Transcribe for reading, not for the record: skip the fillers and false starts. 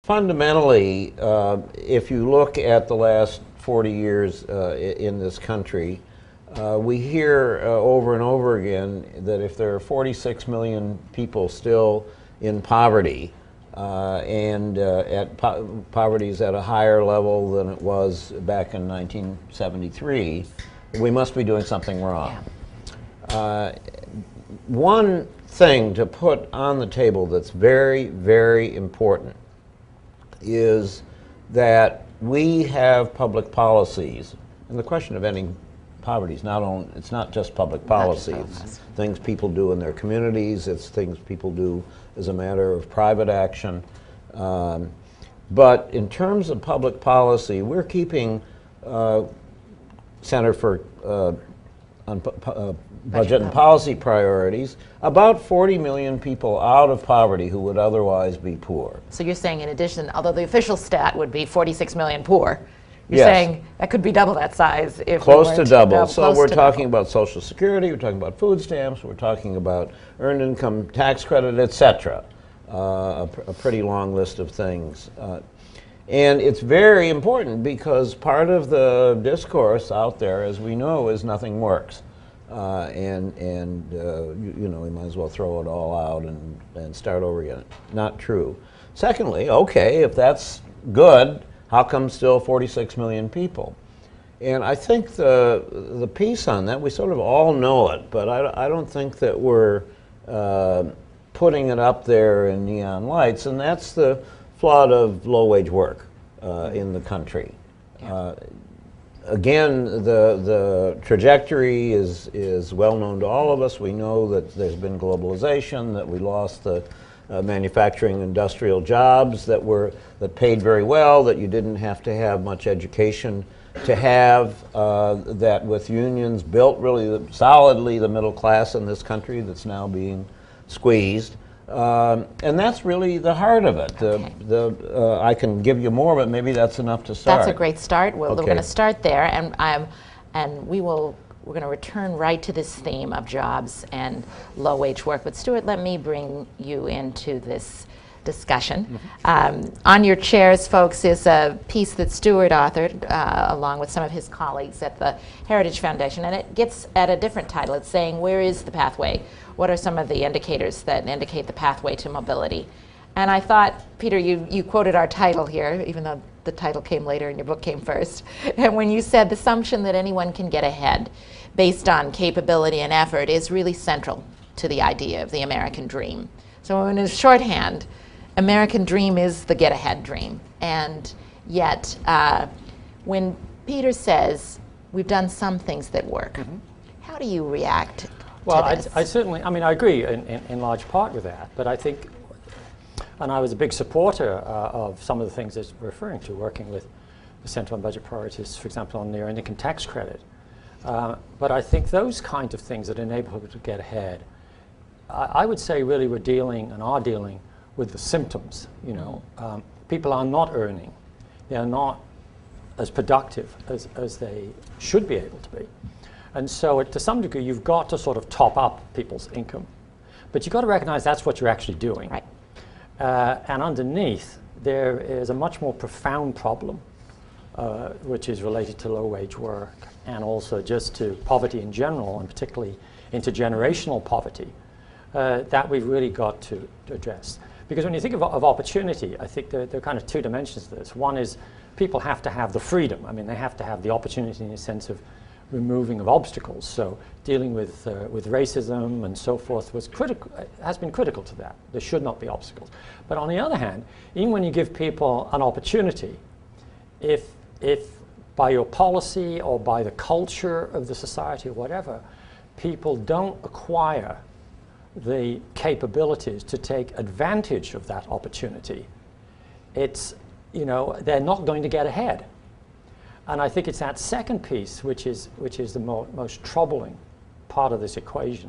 fundamentally, if you look at the last 40 years in this country, we hear over and over again that if there are 46 million people still in poverty, and poverty is at a higher level than it was back in 1973, we must be doing something wrong. Yeah. One thing to put on the table that's very, very important is that we have public policies, and the question of ending poverty is it's not just public policy. It's things people do in their communities, it's things people do as a matter of private action. But in terms of public policy, we're keeping Center for Budget and Policy Priorities about 40 million people out of poverty who would otherwise be poor. So you're saying, in addition, although the official stat would be 46 million poor, you're yes. saying that could be double that size if close to double. So we're talking double. about Social Security, we're talking about food stamps, we're talking about earned income tax credit, etc. A pretty long list of things. And it's very important because part of the discourse out there, as we know, is nothing works. You know, we might as well throw it all out and start over again. Not true. Secondly, okay, if that's good, how come still 46 million people? And I think the piece on that, we sort of all know it, but I don't think that we're putting it up there in neon lights, and that's the flood of low-wage work in the country. Yeah. Again, the trajectory is well known to all of us. We know that there's been globalization, that we lost the manufacturing industrial jobs that paid very well, that you didn't have to have much education to have, that with unions built really solidly the middle class in this country that's now being squeezed. And that's really the heart of it. Okay. I can give you more, but maybe that's enough to start. That's a great start. We're going to start there, and we're going to return right to this theme of jobs and low-wage work. But Stuart, let me bring you into this discussion. Mm-hmm. On your chairs, folks, is a piece that Stuart authored along with some of his colleagues at the Heritage Foundation, and it gets at a different title. It's saying, where is the pathway? What are some of the indicators that indicate the pathway to mobility? And I thought, Peter, you quoted our title here, even though the title came later and your book came first. And when you said the assumption that anyone can get ahead based on capability and effort is really central to the idea of the American dream. So in a shorthand, American dream is the get-ahead dream. And yet, when Peter says, we've done some things that work, mm-hmm. how do you react well, to this? I certainly, I mean, I agree in large part with that, but I think, and I was a big supporter of some of the things that you're referring to, working with the Center on Budget Priorities, for example, on the earned income tax credit. But I think those kinds of things that enable people to get ahead, I would say really we're dealing and are dealing with the symptoms. You know, people are not earning; they are not as productive as they should be able to be, and so to some degree you've got to sort of top up people's income, but you've got to recognize that's what you're actually doing. Right. And underneath there is a much more profound problem, which is related to low-wage work and also just to poverty in general, and particularly intergenerational poverty, that we've really got to address. Because when you think of opportunity, I think there are kind of two dimensions to this. One is people have to have the freedom. I mean, they have to have the opportunity in a sense of removing of obstacles. So dealing with racism and so forth has been critical to that. There should not be obstacles. But on the other hand, even when you give people an opportunity, if by your policy or by the culture of the society or whatever, people don't acquire the capabilities to take advantage of that opportunity, it's, you know, they're not going to get ahead. And I think it's that second piece which is the most troubling part of this equation.